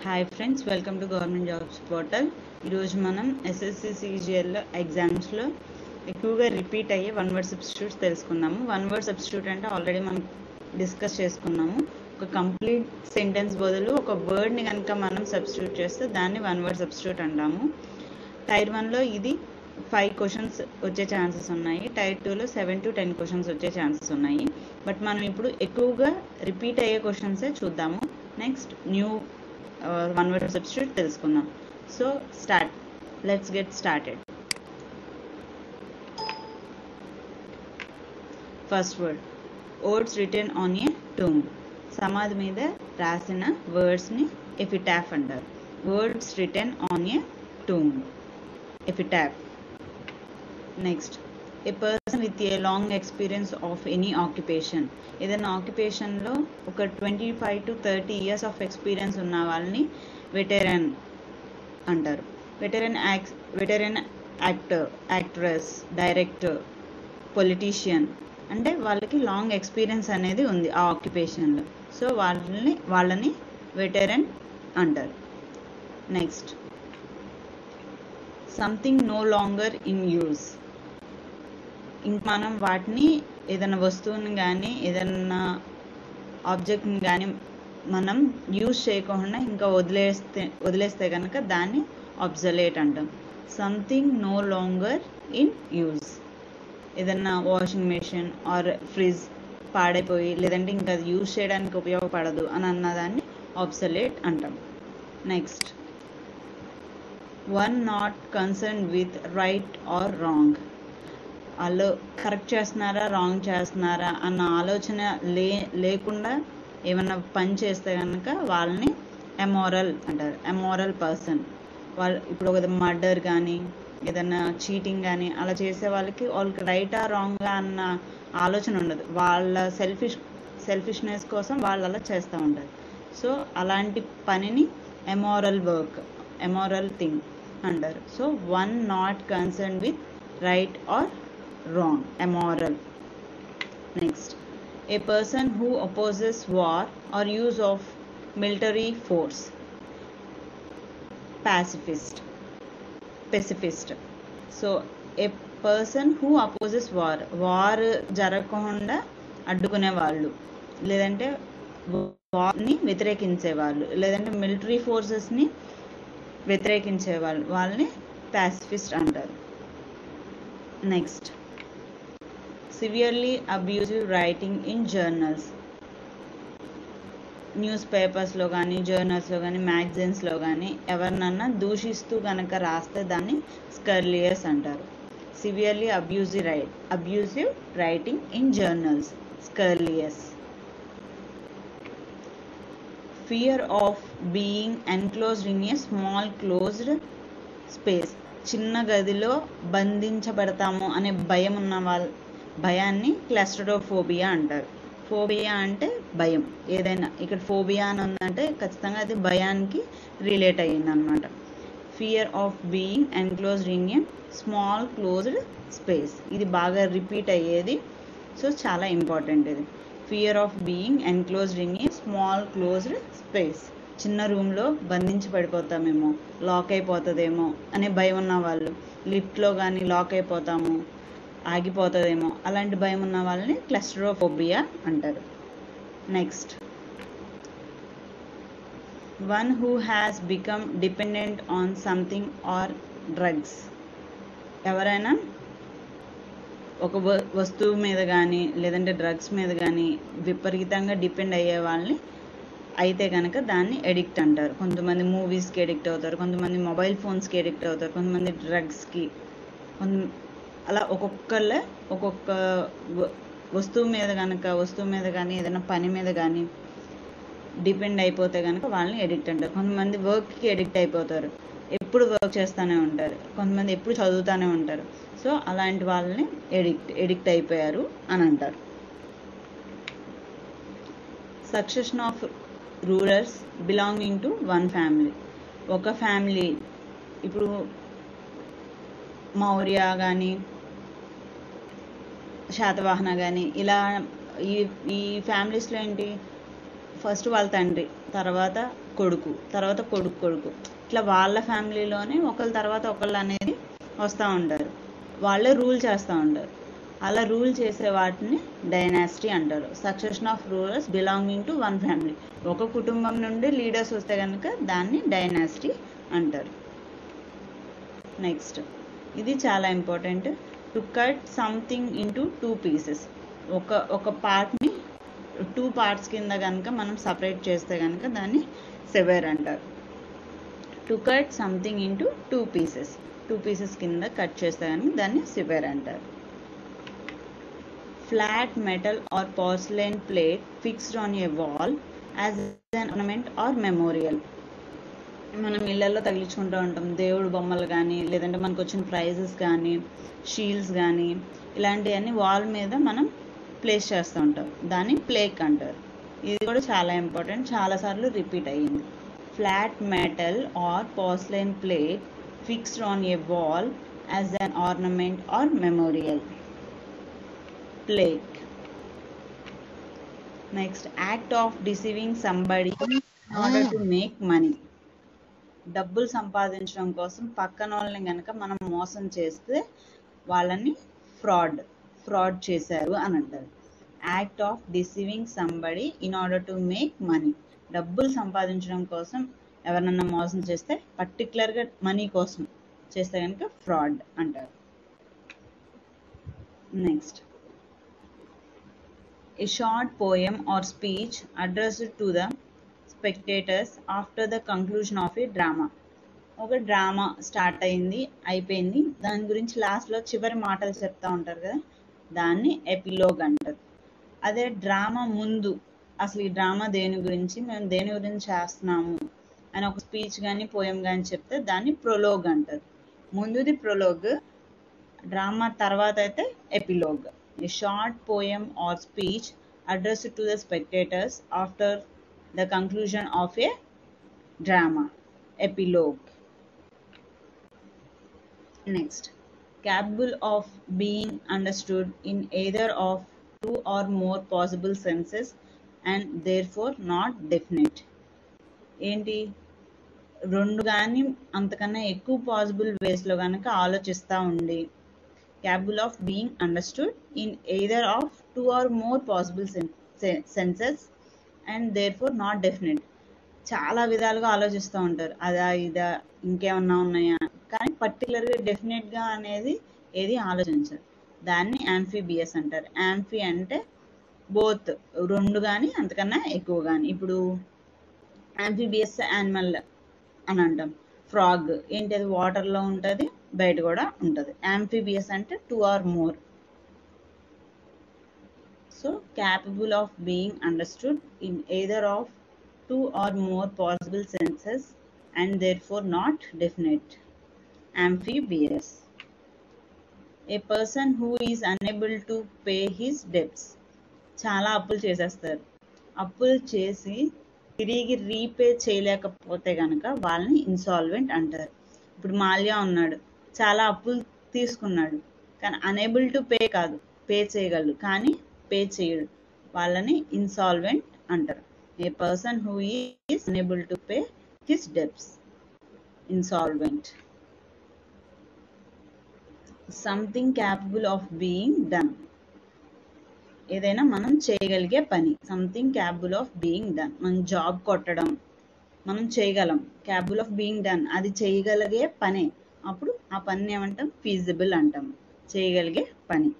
Hi friends, welcome to government jobs portal. ఈరోజు మనం SSC CGL ఎగ్జామ్స్లో ఎక్కువగా రిపీట్ అయ్యే వన్ వర్డ్ సబ్స్టిట్యూట్స్ తెలుసుకుందాము. వన్ వర్డ్ సబ్స్టిట్యూట్ అంటే ఆల్రెడీ మనం డిస్కస్ చేసుకున్నాము. ఒక కంప్లీట్ సెంటెన్స్ బదులు ఒక వర్డ్ని కనుక మనం సబ్స్టిట్యూట్ చేస్తే దాన్ని వన్ వర్డ్ సబ్స్టిట్యూట్ అంటాము. టైర్ 1లో ఇది 5 క్వశ్చన్స్ వచ్చే ఛాన్సెస్ ఉన్నాయి. టైర్ 2లో 7 to 10 క్వశ్చన్స్ వచ్చే ఛాన్సెస్ ఉన్నాయి. బట్ మనం ఇప్పుడు ఎక్కువగా రిపీట్ అయ్యే క్వశ్చన్సే చూద్దాము. Next new one word substitute తెలుసుకుందాం. So let's get started. First word, words written on a tomb. సమాధి మీద రాసిన వర్డ్స్ని ఎపిటాఫ్ అంటారు. Words written on a tomb, epitaph. Next, a person with a long experience of any occupation. ఏదైనా ఆక్యుపేషన్లో ఒక 25 to 30 years of experience ఉన్న వాళ్ళని వెటరన్ అంటారు. Veteran actor, actress, director, politician అంటే వాళ్ళకి లాంగ్ ఎక్స్పీరియన్స్ అనేది ఉంది ఆ ఆక్యుపేషన్లో. సో వాళ్ళని వెటరన్ అంటారు. Next, something no longer in use. ఇంక మనం వాటిని ఏదైనా వస్తువుని కానీ ఏదైనా ఆబ్జెక్ట్ని కానీ మనం యూజ్ చేయకుండా ఇంకా వదిలేస్తే కనుక దాన్ని ఆబ్సొలేట్ అంటాం. Something no longer in use. ఏదన్నా వాషింగ్ మెషిన్ ఆర్ ఫ్రిడ్జ్ పాడైపోయి లేదంటే ఇంకా అది యూజ్ చేయడానికి ఉపయోగపడదు అని అన్నదాన్ని ఆబ్సొలేట్ అంటాం. Next, one not concern with right are wrong. వాళ్ళు కరెక్ట్ చేస్తున్నారా రాంగ్ చేస్తున్నారా అన్న ఆలోచన లేకుండా ఏమన్నా పని చేస్తే కనుక వాళ్ళని అమోరల్ అంటారు. అమోరల్ పర్సన్. వాళ్ళు ఇప్పుడు ఒక మర్డర్ కానీ ఏదైనా చీటింగ్ కానీ అలా చేసే వాళ్ళకి రైటా రాంగా అన్న ఆలోచన ఉండదు. వాళ్ళ సెల్ఫిష్నెస్ కోసం వాళ్ళు అలా చేస్తూ ఉంటారు. సో అలాంటి పనిని అమోరల్ థింగ్ అంటారు. So one not concern with right are wrong, amoral. Next, a person who opposes war or use of military force. Pacifist. So a person who opposes war జరగకుండా అడ్డుకునే వాళ్ళు, లేదంటే వార్ని వ్యతిరేకించే వాళ్ళు, లేదంటే మిలిటరీ ఫోర్సెస్ని వ్యతిరేకించే వాళ్ళని పాసిఫిస్ట్ అంటారు. Next, severely abusive writing in journals. News పేపర్స్లో కానీ జర్నల్స్లో కానీ మ్యాగజైన్స్లో కానీ ఎవరినన్నా దూషిస్తూ కనుక రాస్తే దాన్ని స్కర్లియస్ అంటారు. Severely abusive writing in journals, scurrilous. Fear of being enclosed in a small closed space. చిన్న గదిలో బంధించబడతాము అనే భయం ఉన్న భయాన్ని క్లాస్ట్రోఫోబియా అంటారు. ఫోబియా అంటే భయం. ఏదైనా ఇక్కడ ఫోబియా అని ఉందంటే ఖచ్చితంగా అది భయానికి రిలేట్ అయ్యిందనమాట. Fear of being enclosed in a small closed space. ఇది బాగా రిపీట్ అయ్యేది. సో చాలా ఇంపార్టెంట్ ఇది. Fear of being enclosed in a small closed space. చిన్న రూమ్లో బంధించి పడిపోతామేమో, లాక్ అయిపోతుందేమో అనే భయం ఉన్న వాళ్ళు. లిఫ్ట్లో కానీ లాక్ అయిపోతాము, ఆగిపోతుందేమో అలాంటి భయం ఉన్న వాళ్ళని క్లాస్ట్రోఫోబియా అంటారు. Next, one who has become dependent on something or drugs. ఎవరైనా ఒక వస్తువు మీద కానీ లేదంటే డ్రగ్స్ మీద కానీ విపరీతంగా డిపెండ్ అయ్యే వాళ్ళని అయితే కనుక దాన్ని ఎడిక్ట్ అంటారు. కొంతమంది మూవీస్కి ఎడిక్ట్ అవుతారు, కొంతమంది మొబైల్ ఫోన్స్కి ఎడిక్ట్ అవుతారు, కొంతమంది డ్రగ్స్కి. అలా ఒక్కొక్క వస్తువు మీద కానీ ఏదైనా పని మీద కానీ డిపెండ్ అయిపోతే కనుక వాళ్ళని ఎడిక్ట్ అంటారు. కొంతమంది వర్క్కి ఎడిక్ట్ అయిపోతారు, ఎప్పుడు వర్క్ చేస్తూనే ఉంటారు, కొంతమంది ఎప్పుడు చదువుతూనే ఉంటారు. సో అలాంటి వాళ్ళని ఎడిక్ట్ అయిపోయారు అని అంటారు. Succession of rulers belonging to one family. ఒక ఫ్యామిలీ, ఇప్పుడు మౌర్య కానీ శాతవాహన కానీ ఇలా ఈ ఫ్యామిలీస్లో ఏంటి, ఫస్ట్ వాళ్ళ తండ్రి, తర్వాత కొడుకు, తర్వాత కొడుకు ఇట్లా వాళ్ళ ఫ్యామిలీలోనే ఒకళ్ళ తర్వాత ఒకళ్ళు అనేది వస్తూ ఉంటారు. వాళ్ళే రూల్ చేస్తూ ఉంటారు. అలా రూల్ చేసే వాటిని డైనాసిటీ అంటారు. Succession of rulers belonging to one family. ఒక కుటుంబం నుండి లీడర్స్ వస్తే కనుక దాన్ని డైనాసిటీ అంటారు. నెక్స్ట్, ఇది చాలా important. To cut something into 2 pieces. ఒక పార్ట్ని 2 పార్ట్స్ కింద కనుక మనం సపరేట్ చేస్తే కనుక దాన్ని సెవెర్ అంటారు. To cut something into 2 pieces. 2 pieces కింద కట్ చేస్తే కనుక దాన్ని సెవెర్ అంటారు. Flat metal or porcelain plate fixed on a wall as an ornament or memorial. మనం ఇళ్లలో తగిలించుకుంటూ ఉంటాం దేవుడు బొమ్మలు కానీ, లేదంటే మనకు వచ్చిన ప్రైజెస్ కానీ, షీల్డ్స్ కానీ, ఇలాంటివన్నీ వాల్ మీద మనం ప్లేస్ చేస్తూ ఉంటాం. దాన్ని ప్లేక్ అంటారు. ఇది కూడా చాలా ఇంపార్టెంట్, చాలాసార్లు రిపీట్ అయ్యింది. Flat metal or porcelain plate fixed on a wall as an ornament or memorial. Plaque. Next, act of deceiving somebody in order to make money. డబ్బులు సంపాదించడం కోసం పక్కన వాళ్ళని కనుక మనం మోసం చేస్తే వాళ్ళని ఫ్రాడ్ చేశారు అని అంటారు. Act of deceiving somebody in order to make money. డబ్బులు సంపాదించడం కోసం ఎవరినన్నా మోసం చేస్తే, పర్టికులర్గా మనీ కోసం చేస్తే కనుక ఫ్రాడ్ అంటారు. Next, a short poem or speech addressed to the spectators after the conclusion of a drama. ఒక డ్రామా స్టార్ట్ అయిపోయింది, దాని గురించి లాస్ట్లో చివరి మాటలు చెప్తా ఉంటారు కదా, దాన్ని ఎపిలోగ్ అంటారు. అదే డ్రామా ముందు అసలు ఈ డ్రామా దేని గురించి, మేము దేని గురించి చేస్తున్నాము అని ఒక స్పీచ్ కానీ పోయం కానీ చెప్తే దాన్ని ప్రొలోగ్ అంటారు. ముందుది ప్రొలోగ్, డ్రామా తర్వాత అయితే epilogue. A short poem or speech addressed to the spectators after the conclusion of a drama, epilogue. Next, capable of being understood in either of 2 or more possible senses and therefore not definite. ఏంటి, 2 కానీ అంతకన్నా ఎక్కువ possible వేస్లో కనుక ఆలోచిస్తూ ఉండి, capable of being understood in either of 2 or more possible senses and therefore not definite. చాలా విధాలుగా ఆలోచిస్తూ ఉంటారు, అదా ఇదా ఇంకేమన్నా ఉన్నాయా, కానీ పర్టికులర్గా డెఫినెట్గా అనేది ఏది ఆలోచించరు. దాన్ని యాంఫీబియస్ అంటారు. యాంఫీ అంటే బోత్, 2 కానీ అంతకన్నా ఎక్కువ కానీ. ఇప్పుడు యాంఫీబియస్ యానిమల్ అని అంటాం. ఫ్రాగ్ ఏంటి, అది వాటర్లో ఉంటుంది, బయట కూడా ఉంటుంది. యాంఫీబియస్ అంటే 2 or more. So, capable of being understood in either of 2 or more possible senses and therefore not definite. Amphibious. A person who is unable to pay his debts. చాలా అప్పులు చేసేస్తారు. అప్పులు చేసి తిరిగి రీపే చేయలేకపోతే కనుక వాళ్ళని ఇన్సాల్వెంట్ అంటారు. ఇప్పుడు మాల్యా ఉన్నాడు, చాలా అప్పులు తీసుకున్నాడు, కానీ అనేబుల్ టు పే కాదు, పే చేయగలడు కానీ పే చేయడు, వాళ్ళని ఇన్సాల్వెంట్ అంటారు. A person who is unable to pay his debts, insolvent. Something capable of being done. ఏదైనా మనం చేయగలిగే పని, something capable of being done. మనం జాబ్ కొట్టడం మనం చేయగలం, క్యాపబుల్ ఆఫ్ బీయింగ్ డన్, అది చేయగలిగే పనే, అప్పుడు ఆ పని ఏమంటాం, ఫీజిబుల్ అంటాం, చేయగలిగే పని.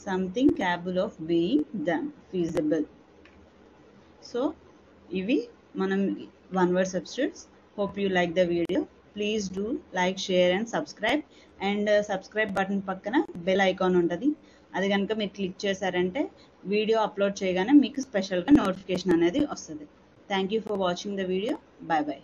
Something capable of being done, feasible. So, ఇవి మనం 1 word substitutes. Hope you like the video. Please do like, share and subscribe. And subscribe button పక్కన బెల్ ఐకాన్ ఉంటుంది, అది కనుక మీరు క్లిక్ చేశారంటే వీడియో అప్లోడ్ చేయగానే మీకు స్పెషల్గా నోటిఫికేషన్ అనేది వస్తుంది. Thank you for watching the video. Bye bye.